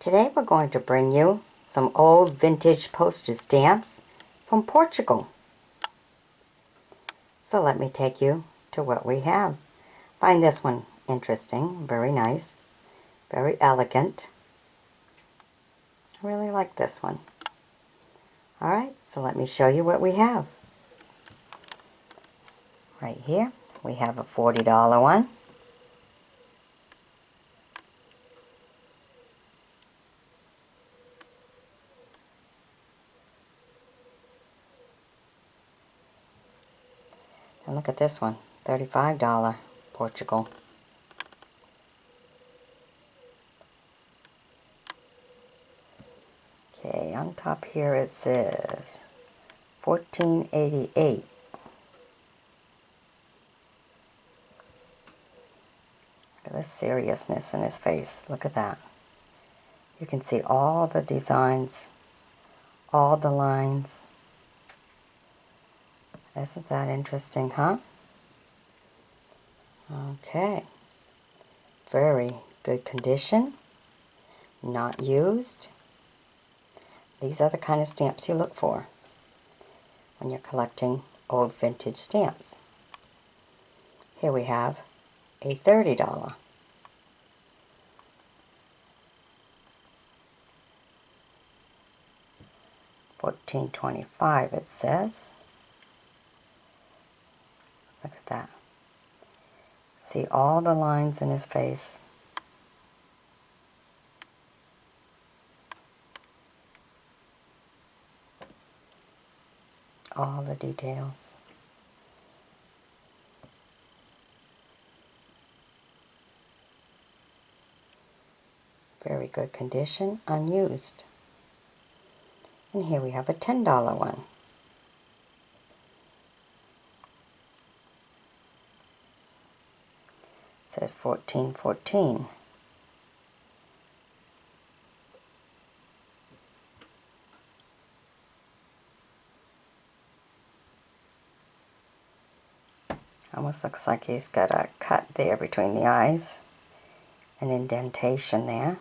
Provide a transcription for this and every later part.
Today we're going to bring you some old vintage postage stamps from Portugal. So let me take you to what we have. Find this one interesting, very nice, very elegant. I really like this one. Alright, so let me show you what we have. Right here we have a $40 one. And look at this one, $35 Portugal. Okay, on top here it says 1488. Look at the seriousness in his face. Look at that. You can see all the designs, all the lines. Isn't that interesting, huh? Okay. Very good condition. Not used. These are the kind of stamps you look for when you're collecting old vintage stamps. Here we have a $30. $14.25 it says. Look at that. See all the lines in his face. All the details. Very good condition, unused. And here we have a $10 one. It says 1414. Almost looks like he's got a cut there between the eyes, an indentation there.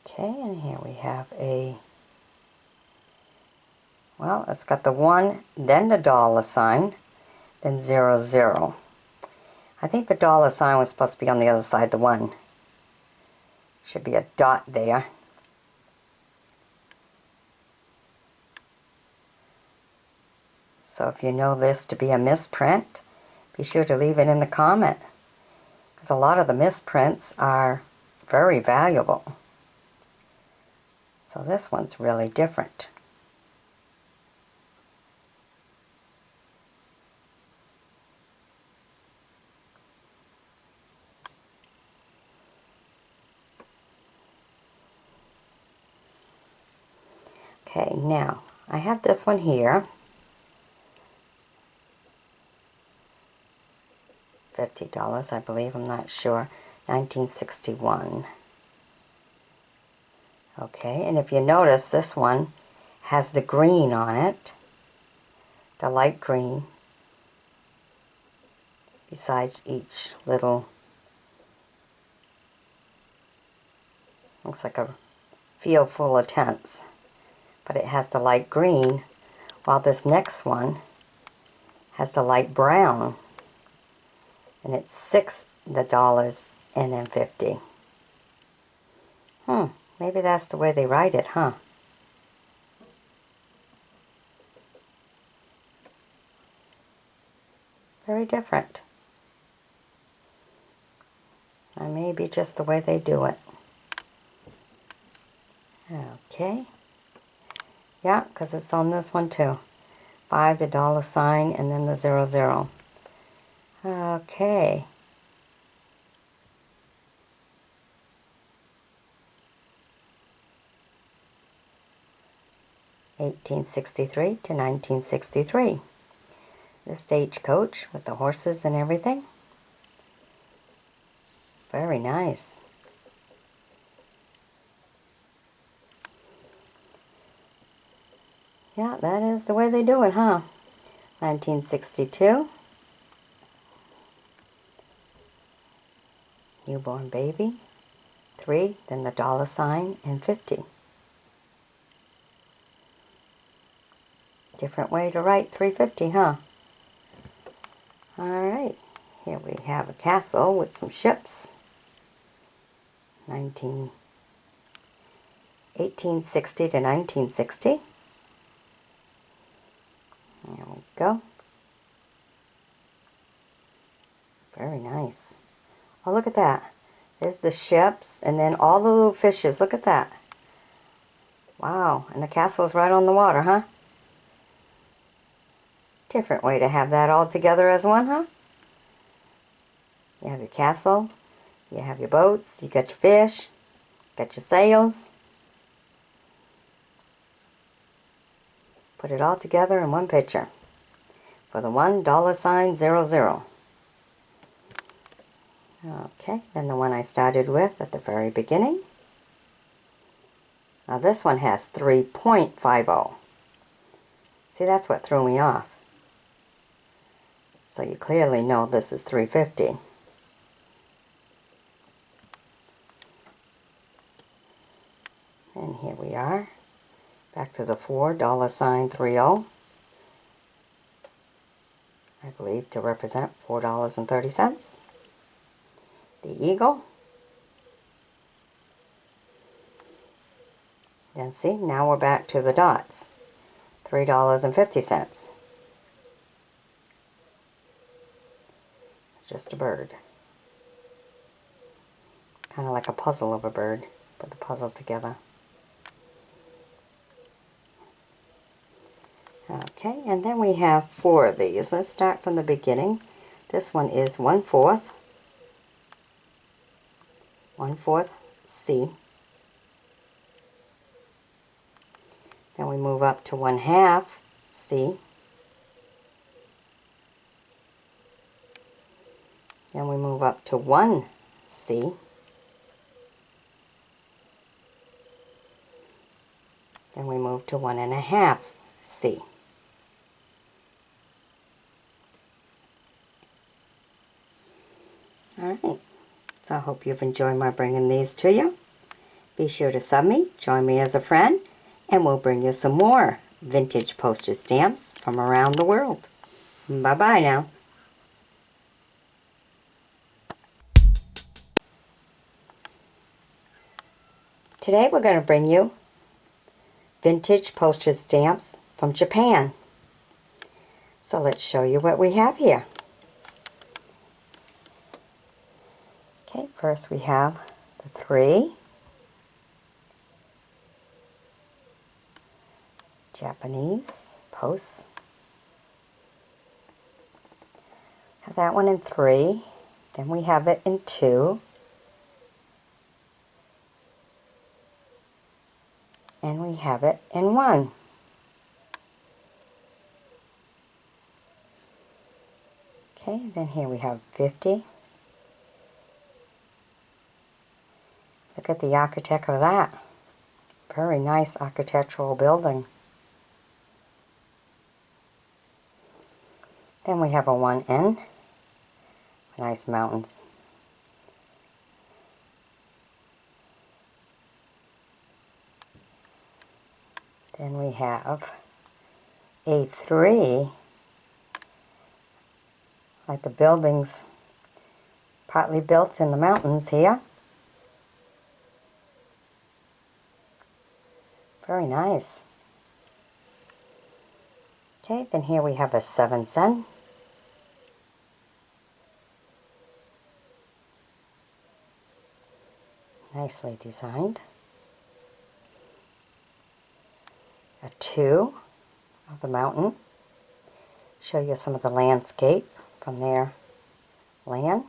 Okay, and here we have a, well, it's got the 1, then the dollar sign, then 00. I think the dollar sign was supposed to be on the other side, the 1. Should be a dot there. So if you know this to be a misprint, be sure to leave it in the comment, because a lot of the misprints are very valuable. So this one's really different. Okay, now I have this one here. $50, I believe, I'm not sure. 1961. Okay, and if you notice, this one has the green on it, the light green, besides each little, looks like a field full of tents, but it has the light green, while this next one has the light brown, and it's $6 and then 50. Maybe that's the way they write it, huh? Very different. Or maybe just the way they do it. Okay. Yeah, because it's on this one too. 5, the dollar sign, and then the 00. Okay. (1863 to 1963). The stagecoach with the horses and everything. Very nice. Yeah, that is the way they do it, huh? 1962. Newborn baby. 3, then the dollar sign, and 50. Different way to write 350, huh? Alright, here we have a castle with some ships. 1860 to 1960. There we go. Very nice. Oh, look at that. There's the ships, and then all the little fishes. Look at that. Wow, and the castle's right on the water, huh? Different way to have that all together as one, huh? You have your castle, you have your boats, you got your fish, got your sails. Put it all together in one picture for the $1.00. Okay, then the one I started with at the very beginning. Now this one has 3.50. See, that's what threw me off. So you clearly know this is 350. And here we are, back to the $4.30, I believe, to represent $4.30. The eagle. Then see, now we're back to the dots. $3.50. It's just a bird. Kind of like a puzzle of a bird. Put the puzzle together. Okay, and then we have 4 of these. Let's start from the beginning. This one is 1/4. 1/4 C. Then we move up to 1/2 C. Then we move up to 1 C. Then we move to 1.5 C. Alright, so I hope you've enjoyed my bringing these to you. Be sure to sub me, join me as a friend, and we'll bring you some more vintage postage stamps from around the world. Bye-bye now. Today we're going to bring you vintage postage stamps from Japan. So let's show you what we have here. Okay, first we have the 3 Japanese posts. Have that one in 3. Then we have it in 2. And we have it in 1. Okay, then here we have 50. Look at the architect of that. Very nice architectural building. Then we have a 1N. Nice mountains. Then we have a 3. Like the buildings partly built in the mountains here. Very nice. Okay, then here we have a 7-cent. Nicely designed. A 2 of the mountain. Show you some of the landscape from their land.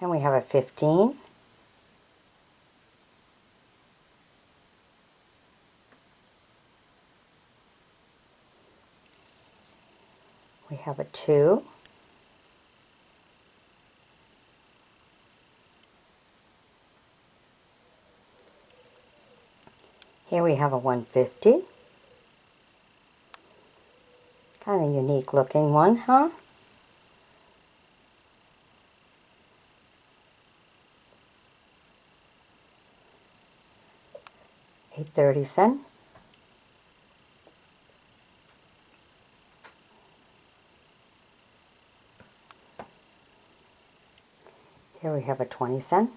And we have a 15. We have a 2. Here we have a 150. Kind of unique looking one, huh? $8.30. Here we have a 20¢.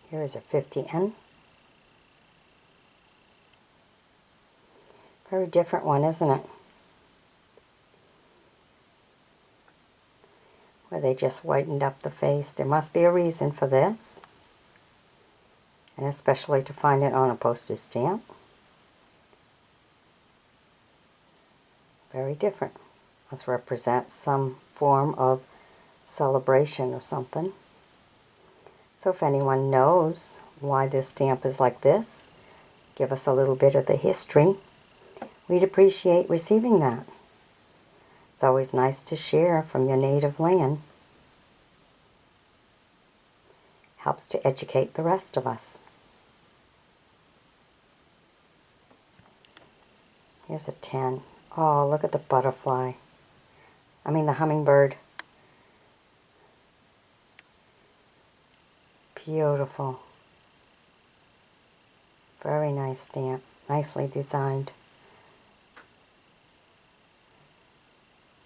Here is a 50 yen. Very different one, isn't it? Where they just whitened up the face. There must be a reason for this. And especially to find it on a postage stamp. Very different. Must represent some form of celebration or something. So if anyone knows why this stamp is like this, give us a little bit of the history. We'd appreciate receiving that. It's always nice to share from your native land. Helps to educate the rest of us. Here's a 10. Oh, look at the butterfly. I mean the hummingbird. Beautiful. Very nice stamp. Nicely designed.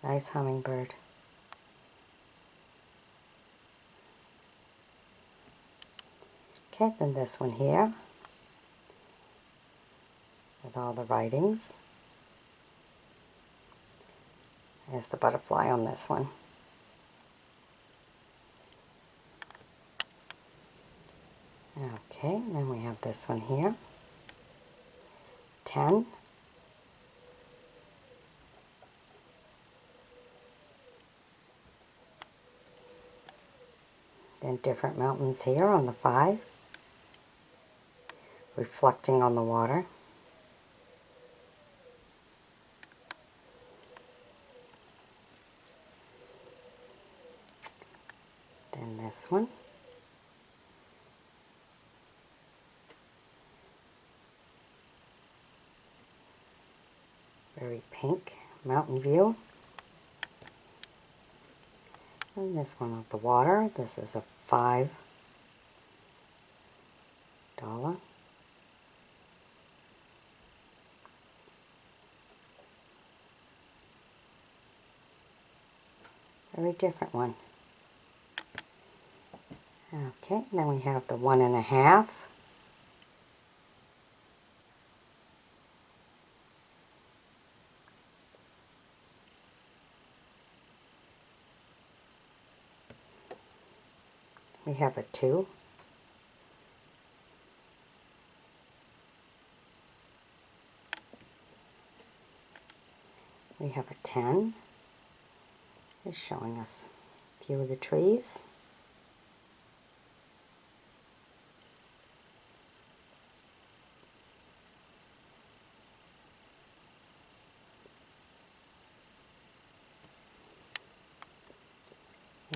Nice hummingbird. Okay, then this one here. With all the writings. There's the butterfly on this one. Okay, and then we have this one here. 10. Then different mountains here on the 5. Reflecting on the water. Then this one. Very pink mountain view. And this one of the water. This is a $5. Very different one. Okay, then we have the 1.5. We have a 2. We have a 10. It's showing us a few of the trees.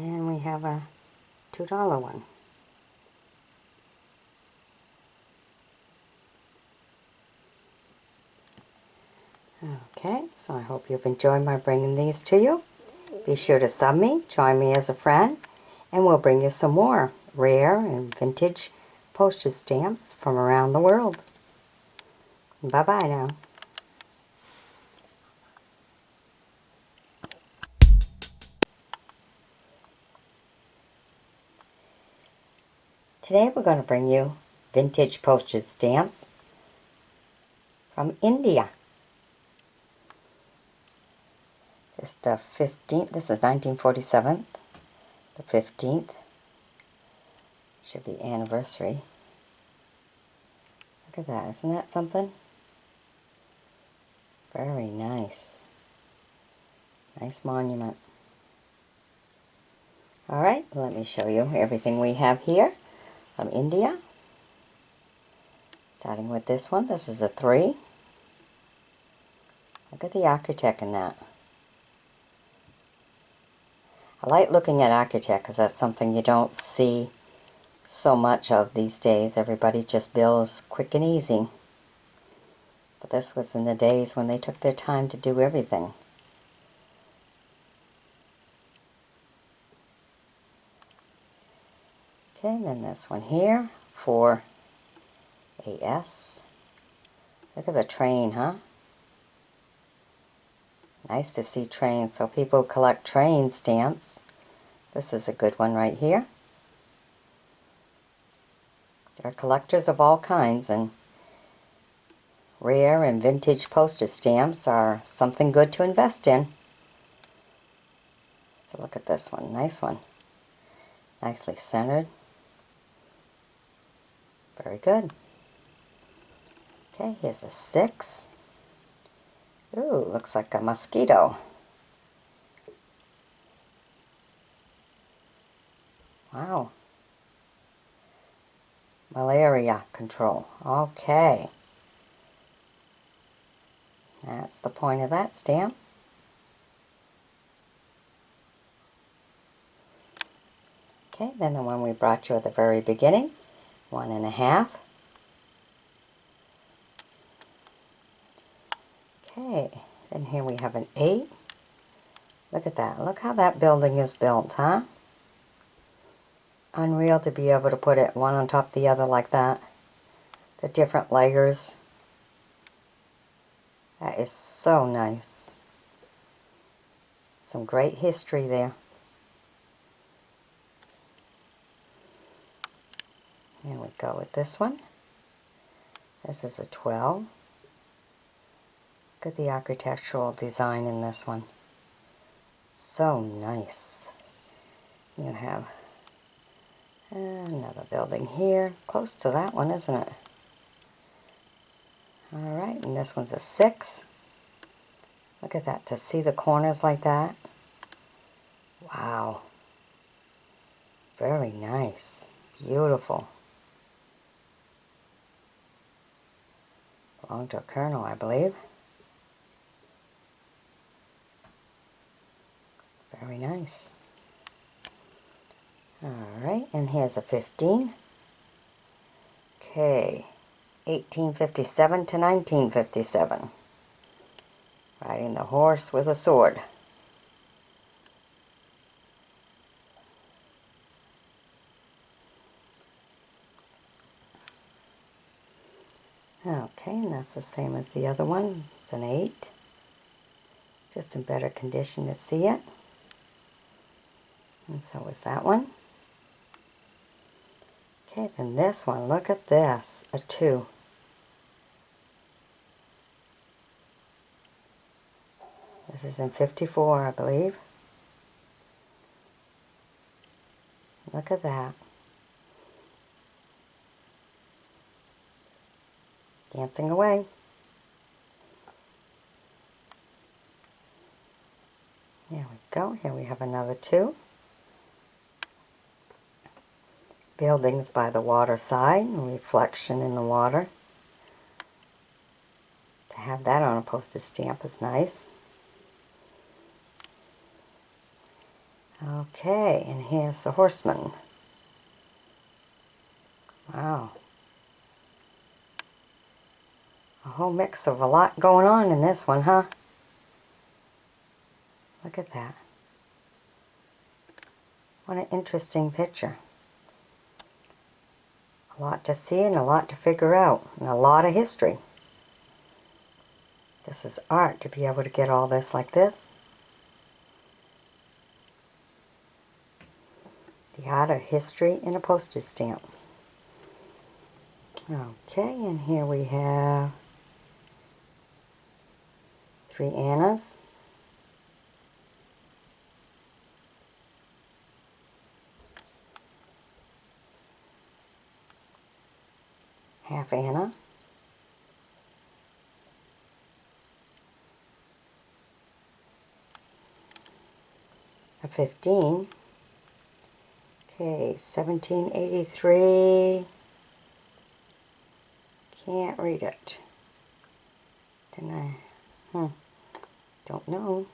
And we have a $2 one. Okay, so I hope you've enjoyed my bringing these to you. Be sure to sub me, join me as a friend, and we'll bring you some more rare and vintage postage stamps from around the world. Bye-bye now. Today we're going to bring you vintage postage stamps from India. This is the 15th, this is 1947, the 15th. Should be anniversary. Look at that, isn't that something? Very nice. Nice monument. Alright, let me show you everything we have here from India. Starting with this one, this is a 3. Look at the architect in that. I like looking at architect because that's something you don't see so much of these days. Everybody just builds quick and easy. But this was in the days when they took their time to do everything. Okay, and then this one here for AS. Look at the train, huh? Nice to see trains. So people who collect train stamps, this is a good one right here. There are collectors of all kinds, and rare and vintage postage stamps are something good to invest in. So look at this one. Nice one. Nicely centered. Very good. Okay, here's a 6. Ooh, looks like a mosquito. Wow. Malaria control. Okay. That's the point of that stamp. Okay, then the one we brought you at the very beginning, 1.5. Okay, then here we have an 8. Look at that. Look how that building is built, huh? Unreal to be able to put it one on top of the other like that. The different layers. That is so nice. Some great history there. Here we go with this one. This is a 12. Look at the architectural design in this one. So nice. You have another building here. Close to that one, isn't it? Alright, and this one's a 6. Look at that, to see the corners like that. Wow. Very nice. Beautiful. Belonged to a colonel, I believe. Very nice. Alright, and here's a 15. Okay, 1857 to 1957. Riding the horse with a sword. Okay, and that's the same as the other one. It's an 8. Just in better condition to see it. And so is that one. Okay, then this one, look at this, a 2. This is in 54, I believe. Look at that. Dancing away. There we go. Here we have another 2. Buildings by the waterside, and reflection in the water. To have that on a postage stamp is nice. Okay, and here's the horseman. Wow. A whole mix of a lot going on in this one, huh? Look at that. What an interesting picture. A lot to see and a lot to figure out, and a lot of history. This is art to be able to get all this like this. The art of history in a postage stamp. Okay, and here we have 3 Annas. Half Anna. A 15. Okay, 1783. Can't read it. Didn't I? Don't know.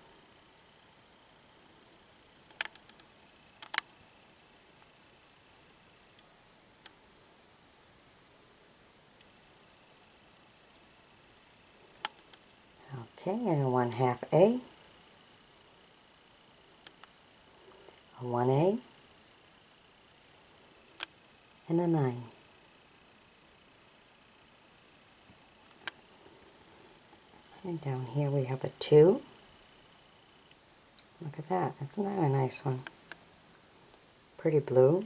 Okay, and a 1/2 A, a 1A, and a 9. And down here we have a 2. Look at that. Isn't that a nice one? Pretty blue.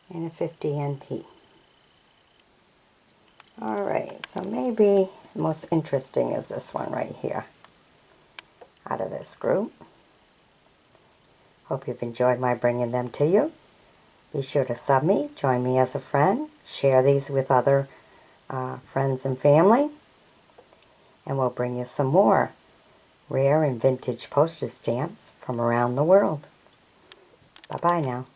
And a 50 NP. Alright, so maybe the most interesting is this one right here out of this group. Hope you've enjoyed my bringing them to you. Be sure to sub me, join me as a friend, share these with other friends and family, and we'll bring you some more rare and vintage postage stamps from around the world. Bye-bye now.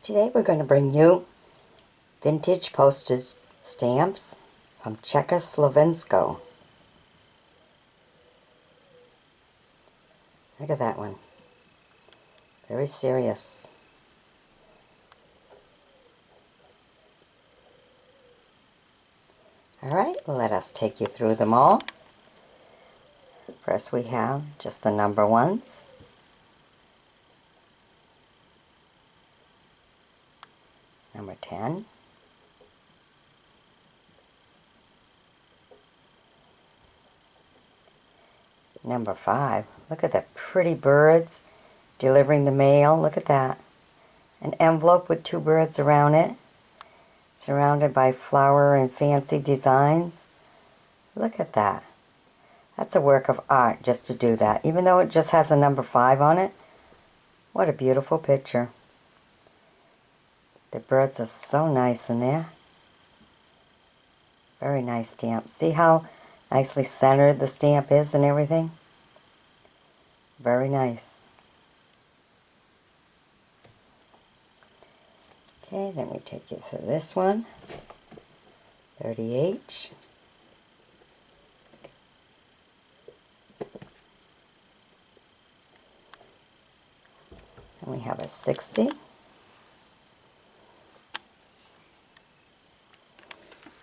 Today we're going to bring you vintage postage stamps from Czechoslovensko. Look at that one. Very serious. Alright, let us take you through them all. First we have just the number ones. Number 10. Number 5. Look at the pretty birds delivering the mail. Look at that. An envelope with 2 birds around it, surrounded by flower and fancy designs. Look at that. That's a work of art just to do that. Even though it just has a number 5 on it, what a beautiful picture. The birds are so nice in there. Very nice stamp. See how nicely centered the stamp is and everything? Very nice. Okay, then we take you through this one. 30H. And we have a 60.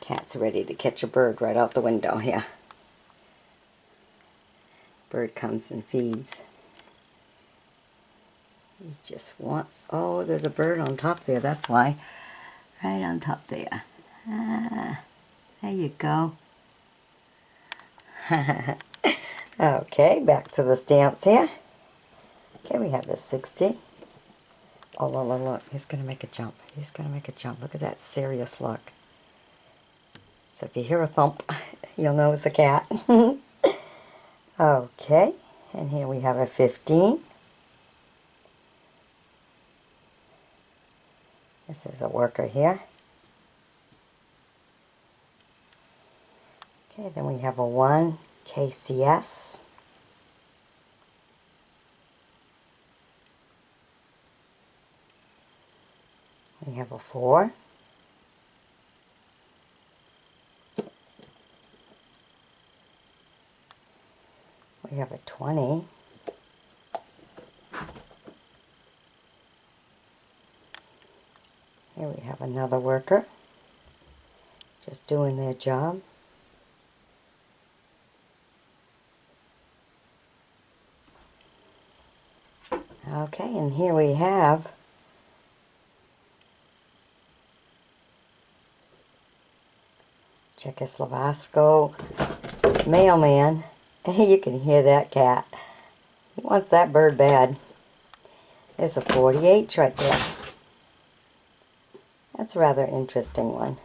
Cat's ready to catch a bird right out the window here. Bird comes and feeds. He just wants... Oh, there's a bird on top there, that's why. Right on top there. Ah, there you go. Okay, back to the stamps here. Okay, we have the 60. Oh, look, he's going to make a jump. He's going to make a jump. Look at that serious look. So if you hear a thump, you'll know it's a cat. Okay, and here we have a 15. This is a worker here. Okay, then we have a 1 KCS. We have a 4. We have a 20. Here we have another worker, just doing their job. Okay, and here we have Czechoslovasko mailman. You can hear that cat. He wants that bird bad. There's a 40H right there. That's a rather interesting one.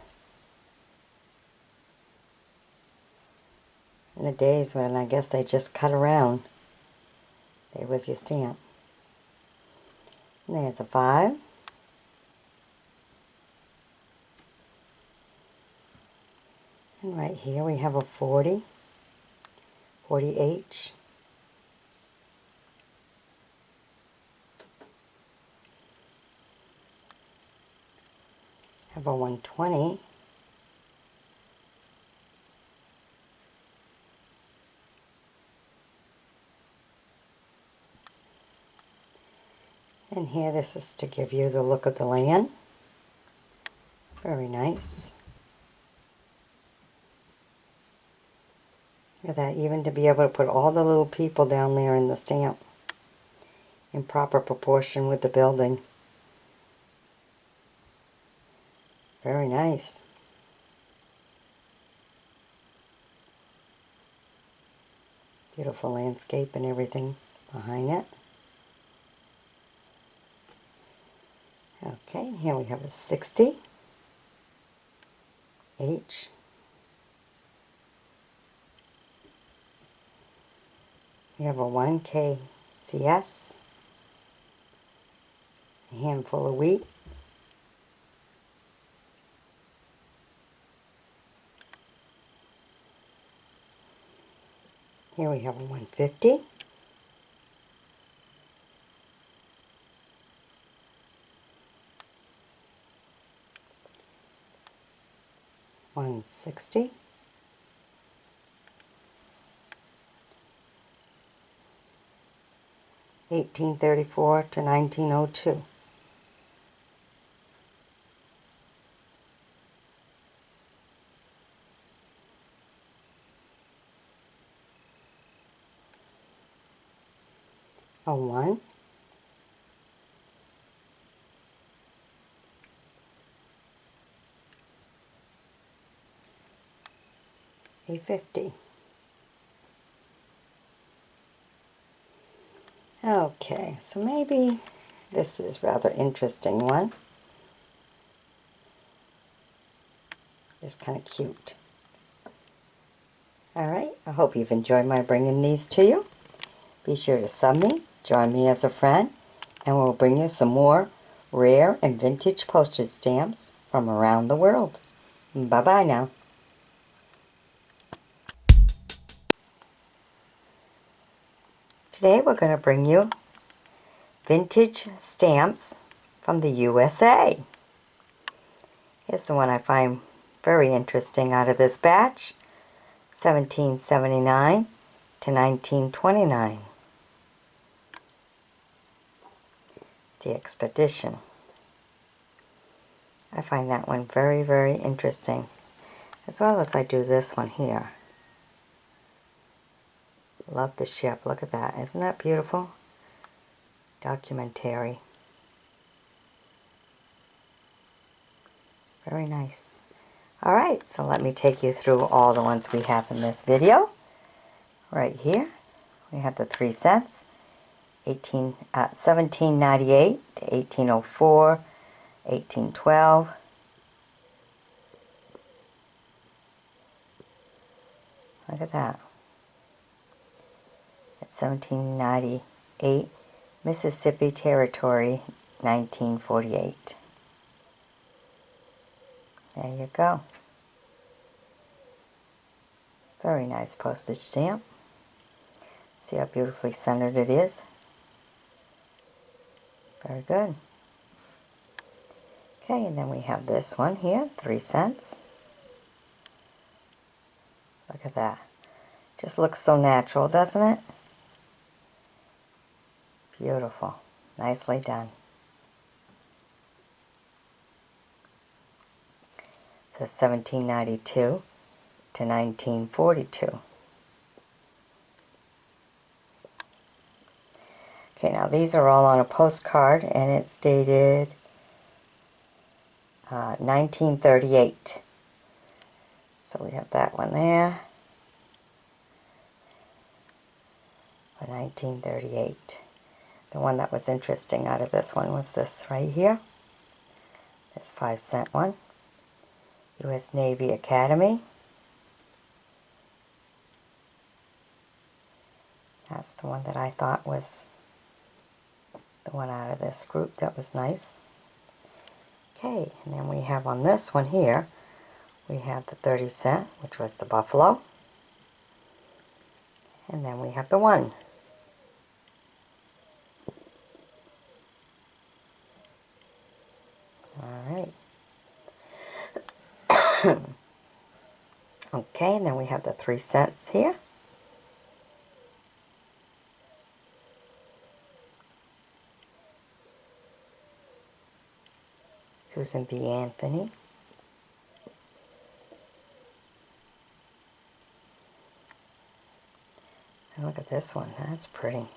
In the days when I guess they just cut around, there was your stamp. And there's a 5. And right here we have a 40. 40H. Have a 120. And here, this is to give you the look of the land. Very nice. Look at that, even to be able to put all the little people down there in the stamp in proper proportion with the building. Very nice. Beautiful landscape and everything behind it. Okay, here we have a 60 H. We have a 1K CS, a handful of wheat, here we have a 150, $160, $1834 to 1902. A 1, a 50. Okay, so maybe this is rather interesting one. Just kind of cute. Alright, I hope you've enjoyed my bringing these to you. Be sure to sub me, join me as a friend, and we'll bring you some more rare and vintage postage stamps from around the world. Bye-bye now. Today we're going to bring you vintage stamps from the USA. Here's the one I find very interesting out of this batch, 1779 to 1929. It's the Expedition. I find that one very, very interesting, as well as I do this one here. Love the ship. Look at that. Isn't that beautiful? Documentary. Very nice. Alright, so let me take you through all the ones we have in this video. Right here, we have the 3 cents, 1798 to 1804, 1812. Look at that. It's 1798, Mississippi Territory, 1948. There you go. Very nice postage stamp. See how beautifully centered it is? Very good. Okay, and then we have this one here, 3 cents. Look at that. Just looks so natural, doesn't it? Beautiful. Nicely done. It says 1792 to 1942. Okay, now these are all on a postcard, and it's dated 1938. So we have that one there. For 1938. The one that was interesting out of this one was this right here. This 5-cent one. U.S. Navy Academy. That's the one that I thought was the one out of this group that was nice. Okay, and then we have on this one here, we have the 30 cent, which was the Buffalo. And then we have the 1. Alright. Okay, and then we have the 3 cents here. Susan B. Anthony. And look at this one, that's pretty.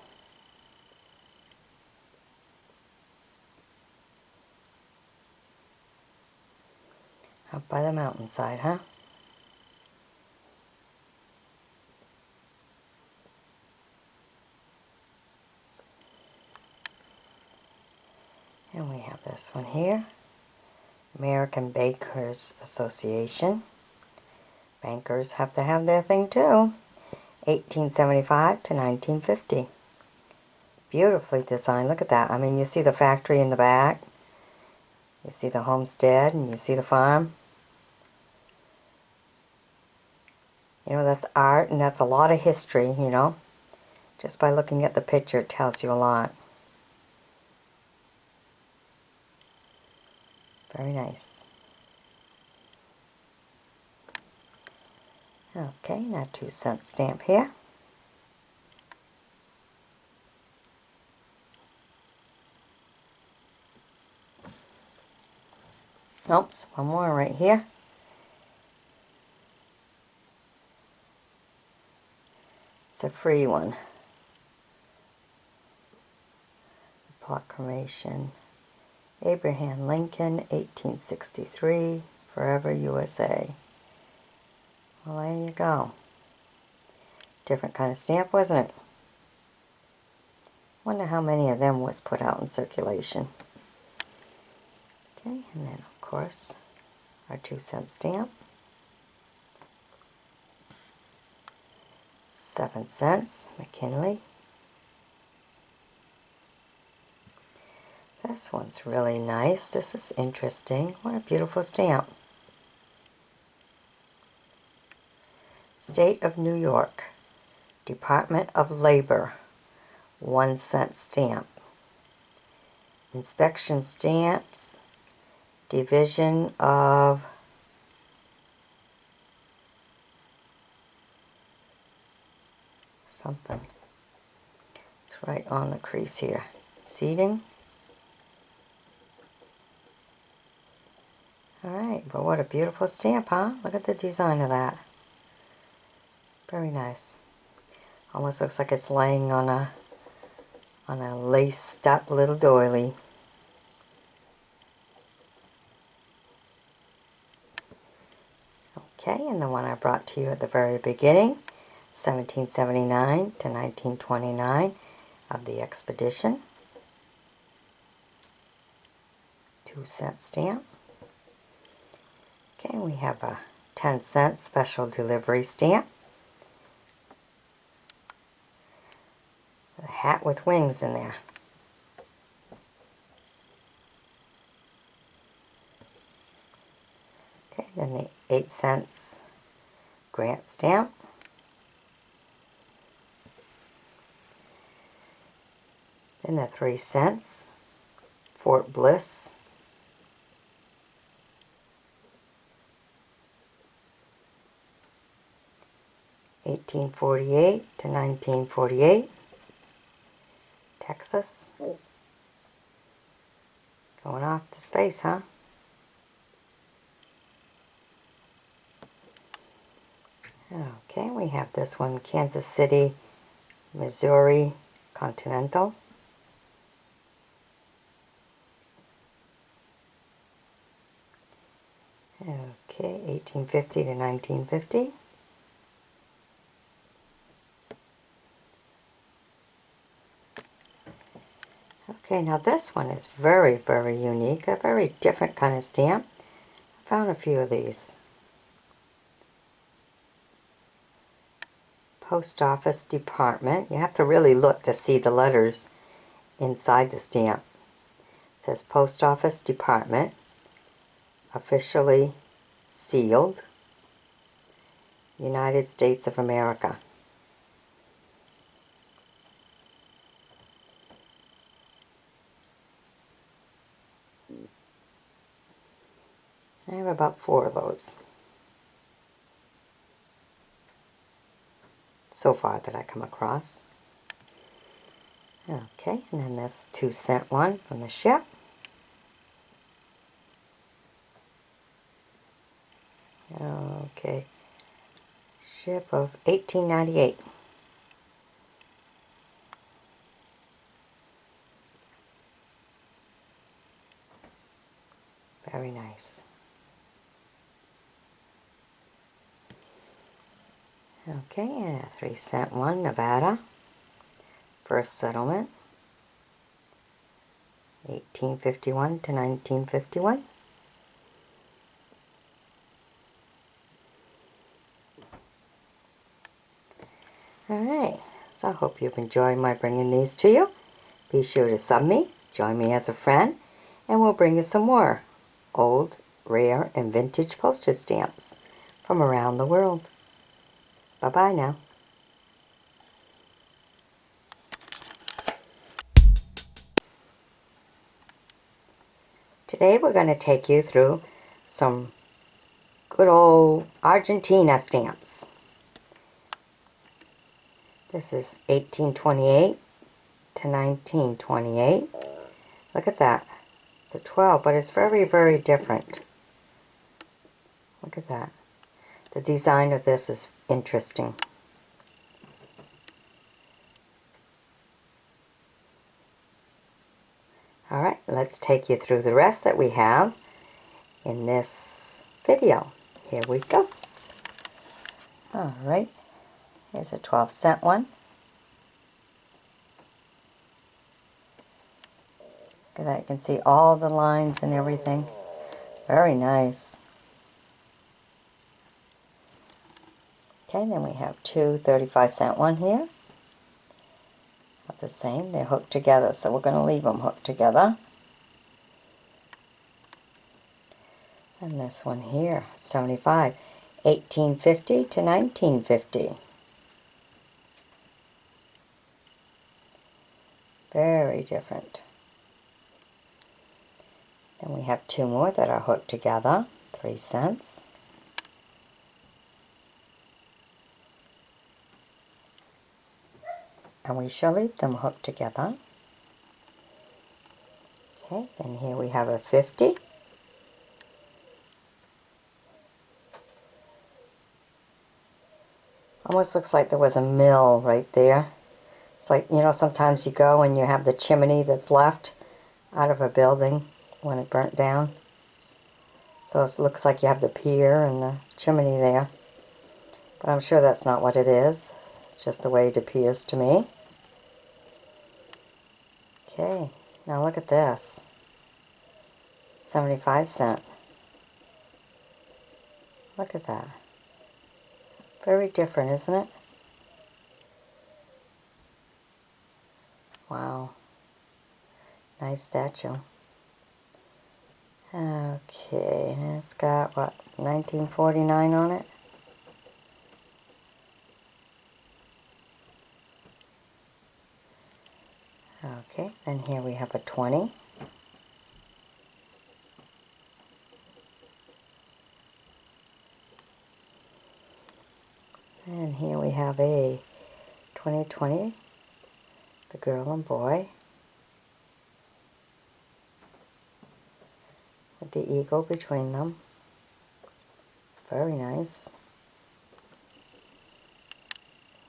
Up by the mountainside, huh? And we have this one here. American Bankers Association. Bankers have to have their thing too. 1875 to 1950. Beautifully designed. Look at that. I mean, you see the factory in the back. You see the homestead and you see the farm. You know, that's art and that's a lot of history, you know. Just by looking at the picture, it tells you a lot. Very nice. Okay, now 2-cent stamp here. Oops, one more right here. It's a free one. The Proclamation. Abraham Lincoln, 1863, Forever USA. Well, there you go. Different kind of stamp, wasn't it? Wonder how many of them was put out in circulation. Okay, and then of course our 2-cent stamp. 7 cents, McKinley. This one's really nice. This is interesting. What a beautiful stamp. State of New York, Department of Labor, 1-cent stamp. Inspection stamps, Division of something. It's right on the crease here. Seating. Alright, but what a beautiful stamp, huh? Look at the design of that. Very nice. Almost looks like it's laying on a laced up little doily. Okay, and the one I brought to you at the very beginning, 1779 to 1929 of the expedition. 2-cent stamp. Okay, we have a 10-cent special delivery stamp. A hat with wings in there. Okay, then the 8 cents grant stamp. Then the 3 cents Fort Bliss. (1848 to 1948), Texas. Going off to space, huh? Okay, we have this one, Kansas City, Missouri, Continental. Okay, 1850 to 1950. Okay, now this one is very, very unique, a very different kind of stamp. I found a few of these. Post Office Department. You have to really look to see the letters inside the stamp. It says Post Office Department, officially sealed, United States of America. I have about 4 of those so far that I come across. Okay, and then this 2-cent one from the ship. Okay. Ship of 1898. Very nice. Okay, and a 3-cent one, Nevada. First settlement, 1851 to 1951. Alright, so I hope you've enjoyed my bringing these to you. Be sure to sub me, join me as a friend, and we'll bring you some more old, rare, and vintage postage stamps from around the world. Bye-bye now. Today we're going to take you through some good old Argentina stamps. This is 1828 to 1928. Look at that. It's a 12, but it's very, very different. Look at that. The design of this is interesting. Alright, let's take you through the rest that we have in this video. Here we go. Alright, here's a 12-cent one. Look at that, you can see all the lines and everything. Very nice. Okay, then we have two 35-cent one here. Of the same, they're hooked together, so we're going to leave them hooked together. And this one here, 75, 1850 to 1950. Very different. Then we have two more that are hooked together, 3 cents. And we shall leave them hooked together. Okay, then here we have a 50. Almost looks like there was a mill right there. It's like, you know, sometimes you go and you have the chimney that's left out of a building when it burnt down. So it looks like you have the pier and the chimney there. But I'm sure that's not what it is. It's just the way it appears to me. Okay, now look at this. 75 cent. Look at that. Very different, isn't it? Wow. Nice statue. Okay, and it's got, what, 1949 on it? Okay, and here we have a 20. And here we have a 2020, the girl and boy, with the eagle between them. Very nice.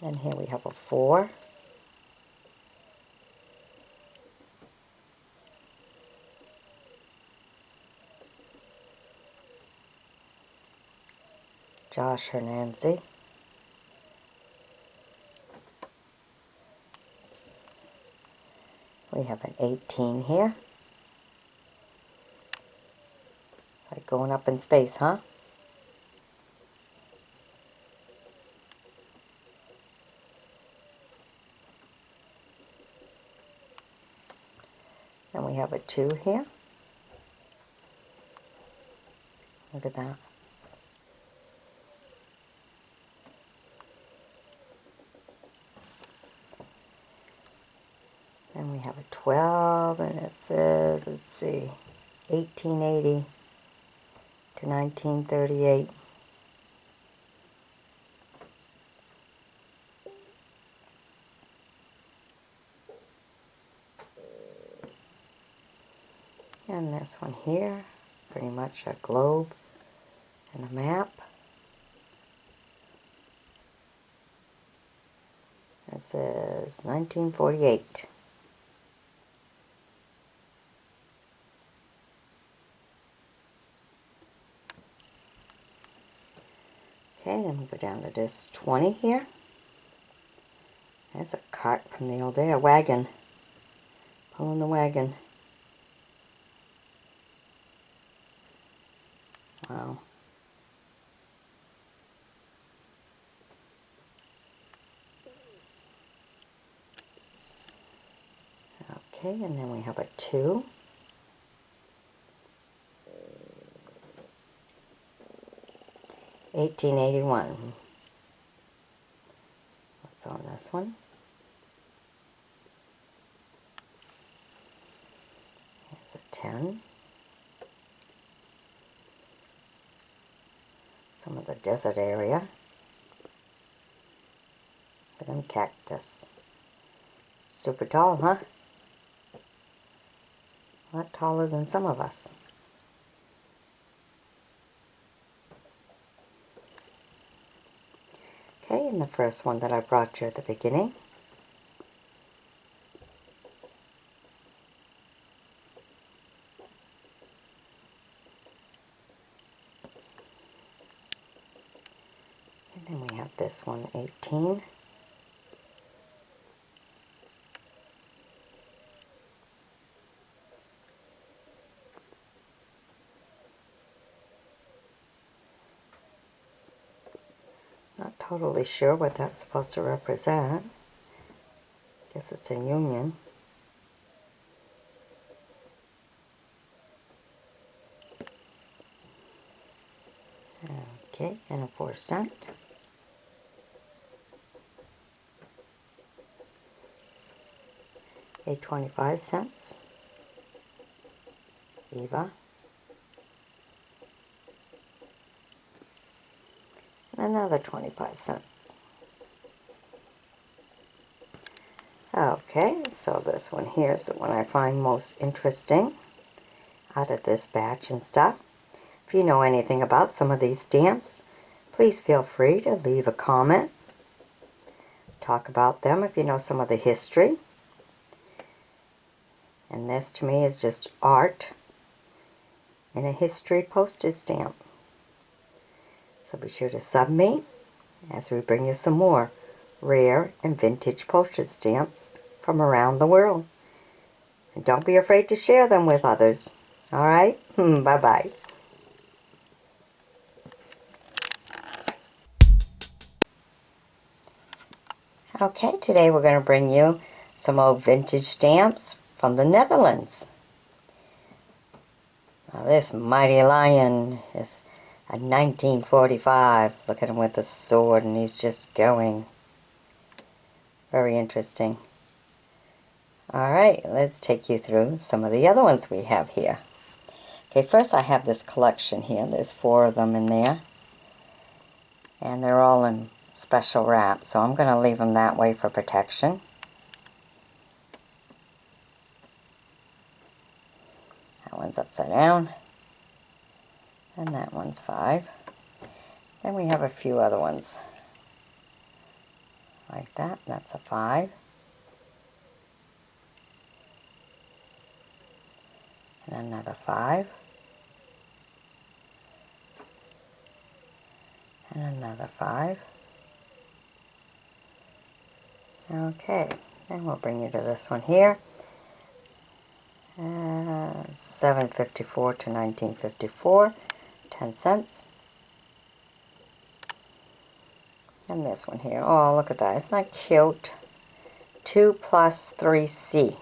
And here we have a 4. Josh Hernanzi. We have an 18 here. It's like going up in space, huh? Then we have a 2 here. Look at that. Then we have a 12, and it says, let's see, 1880 to 1938. And this one here, pretty much a globe and a map. This is 1948. Okay, then we go down to this 20 here. There's a cart from the old day, a wagon. Pulling the wagon. Wow. Okay, and then we have a 2. $18.81. What's on this one? Here's a 10. Some of the desert area. Look at them cactus. Super tall, huh? A lot taller than some of us. Okay, and the first one that I brought you at the beginning. And then we have this one, 18. Not totally sure what that's supposed to represent. Guess it's a union. Okay, and a 4-cent. A 25-cents. Eva. And another 25-cent. Okay, so this one here is the one I find most interesting out of this batch and stuff. If you know anything about some of these stamps, please feel free to leave a comment. Talk about them if you know some of the history. And this to me is just art in a history postage stamp. So be sure to sub me as we bring you some more rare and vintage postage stamps from around the world. And don't be afraid to share them with others. Alright? Bye-bye. Okay, today we're going to bring you some old vintage stamps from the Netherlands. Now this mighty lion is a 1945. Look at him with the sword and he's just going. Very interesting. Alright, let's take you through some of the other ones we have here. Okay, first I have this collection here. There's 4 of them in there. And they're all in special wrap, so I'm going to leave them that way for protection. That one's upside down. And that one's 5. Then we have a few other ones. Like that. That's a 5. And another 5. And another 5. Okay, then we'll bring you to this one here. 754 to 1954, 10 cents. And this one here. Oh, look at that. Isn't that cute? 2 plus 3C.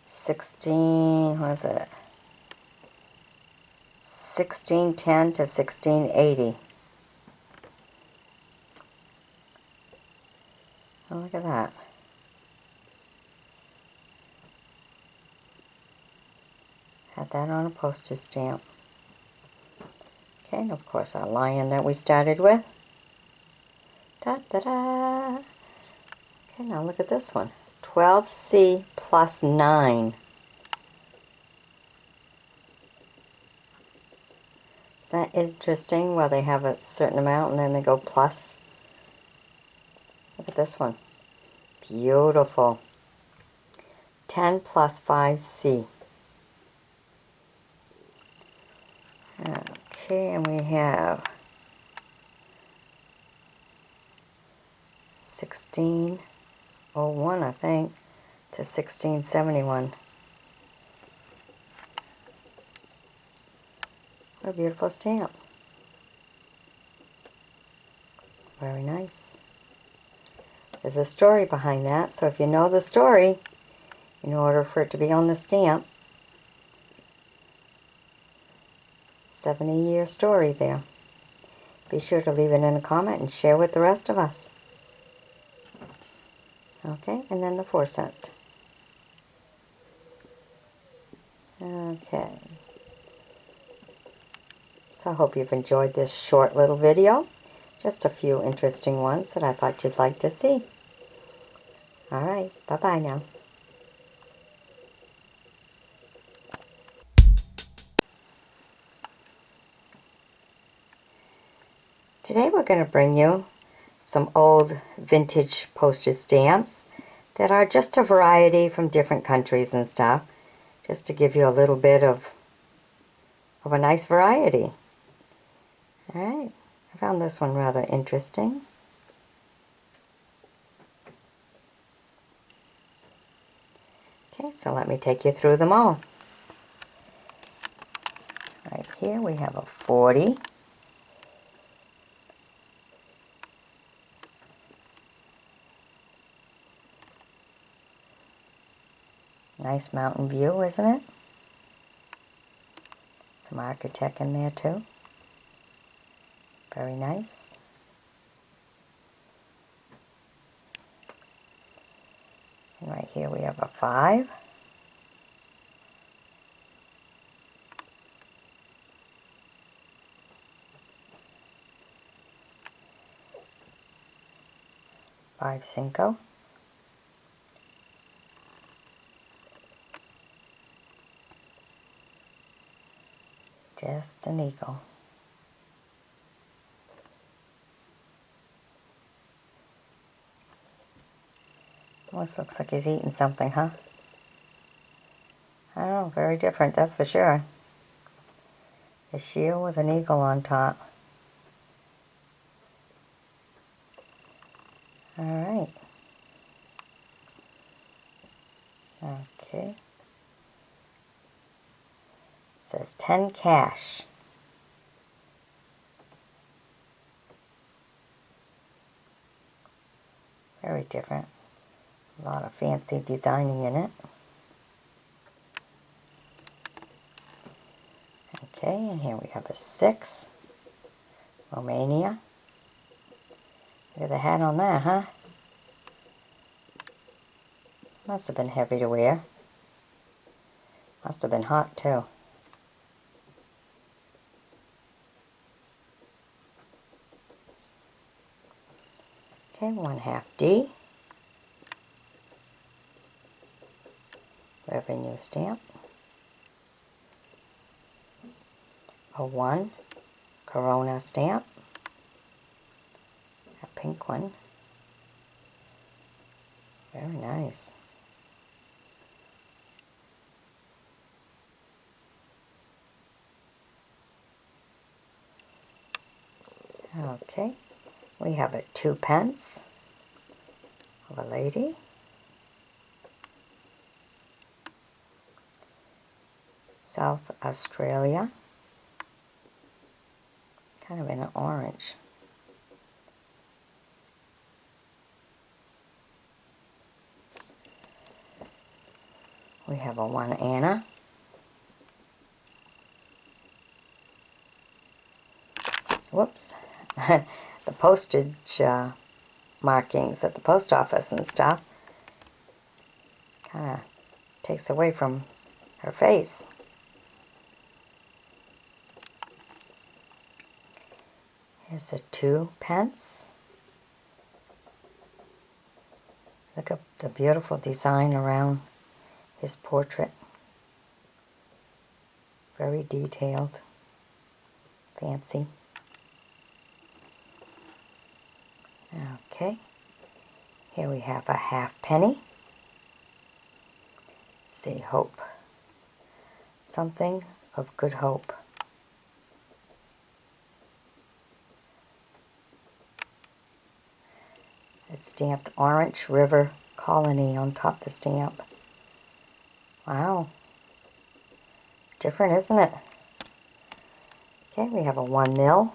16, what is it? 1610 to 1680. Oh, look at that. Had that on a postage stamp. Okay, and of course our lion that we started with. Da-da-da! Okay, now look at this one. 12C plus 9. Is that interesting? Well, they have a certain amount and then they go plus. Look at this one. Beautiful. 10 plus 5C. Okay, and we have 1601, I think, to 1671. What a beautiful stamp. Very nice. There's a story behind that, so if you know the story, in order for it to be on the stamp, 70-year story there. Be sure to leave it in a comment and share with the rest of us. Okay, and then the 4-cent. Okay. So I hope you've enjoyed this short little video. Just a few interesting ones that I thought you'd like to see. Alright, bye-bye now. Today we're going to bring you some old vintage postage stamps that are just a variety from different countries and stuff, just to give you a little bit of a nice variety. Alright, I found this one rather interesting. Okay, so let me take you through them all. Right here we have a 40. Nice mountain view, isn't it? Some architect in there too. Very nice. And right here we have a 5. Five Cinco. Just an eagle. Almost looks like he's eating something, huh? I don't know, very different, that's for sure. A shield with an eagle on top. Alright. Okay. It says 10 cash. Very different. A lot of fancy designing in it. Okay, and here we have a 6. Romania. Look at the hat on that, huh? Must have been heavy to wear. Must have been hot too. Okay, 1/2 D. Revenue stamp. A 1. Corona stamp. A pink one. Very nice. Okay, we have a 2 pence of a lady. South Australia. Kind of in an orange. We have a 1 Anna. Whoops. The postage markings at the post office and stuff kind of takes away from her face. Here's a 2 pence. Look at the beautiful design around his portrait. Very detailed. Fancy. Okay. Here we have a halfpenny. See, hope. Something of good hope. It's stamped Orange River Colony on top of the stamp. Wow. Different, isn't it? Okay, we have a 1 mil.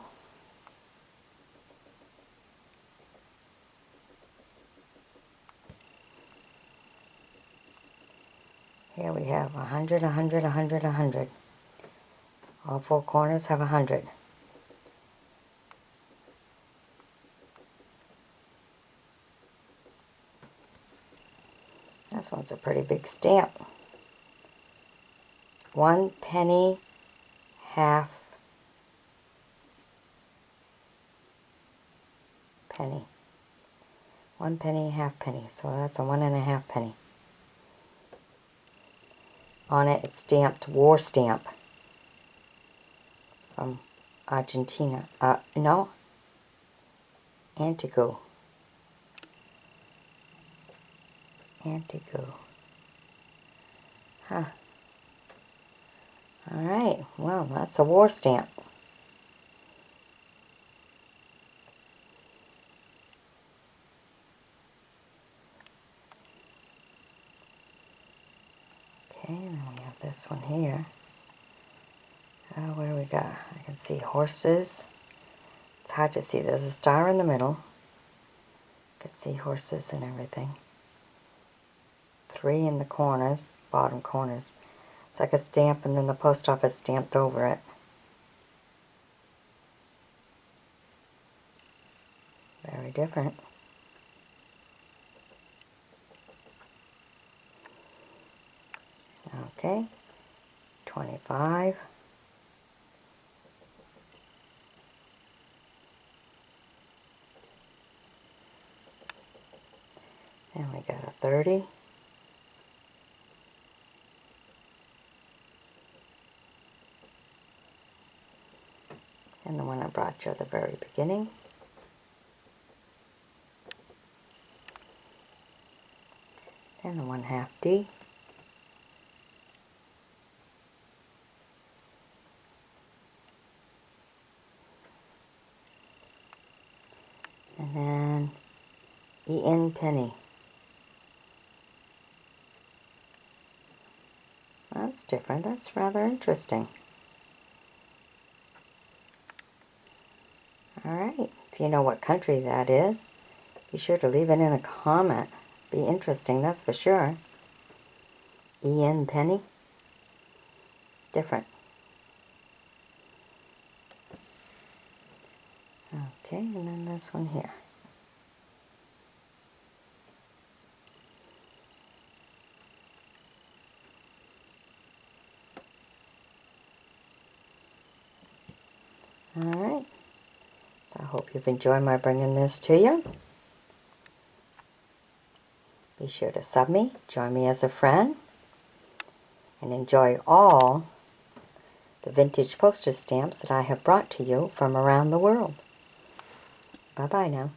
Here we have 100, 100, 100, 100. All 4 corners have 100. This one's a pretty big stamp. 1 penny, half penny. 1 penny, half penny. So that's a 1.5 penny. On it, it's stamped war stamp from Argentina. No, Antigua. Antigua. Huh. Alright, well, that's a war stamp. Okay, and then we have this one here. What do we got? I can see horses. It's hard to see. There's a star in the middle. You can see horses and everything. 3 in the corners, bottom corners. It's like a stamp and then the post office stamped over it. Very different. Okay, 25. Then we got a 30. And the one I brought you at the very beginning. And the 1/2 D. And then E.N. penny. That's different. That's rather interesting. Alright, if you know what country that is, be sure to leave it in a comment. Be interesting, that's for sure. E.N. penny. Different. Okay, and then this one here. Alright, so I hope you've enjoyed my bringing this to you. Be sure to sub me, join me as a friend, and enjoy all the vintage postage stamps that I have brought to you from around the world. Bye-bye now.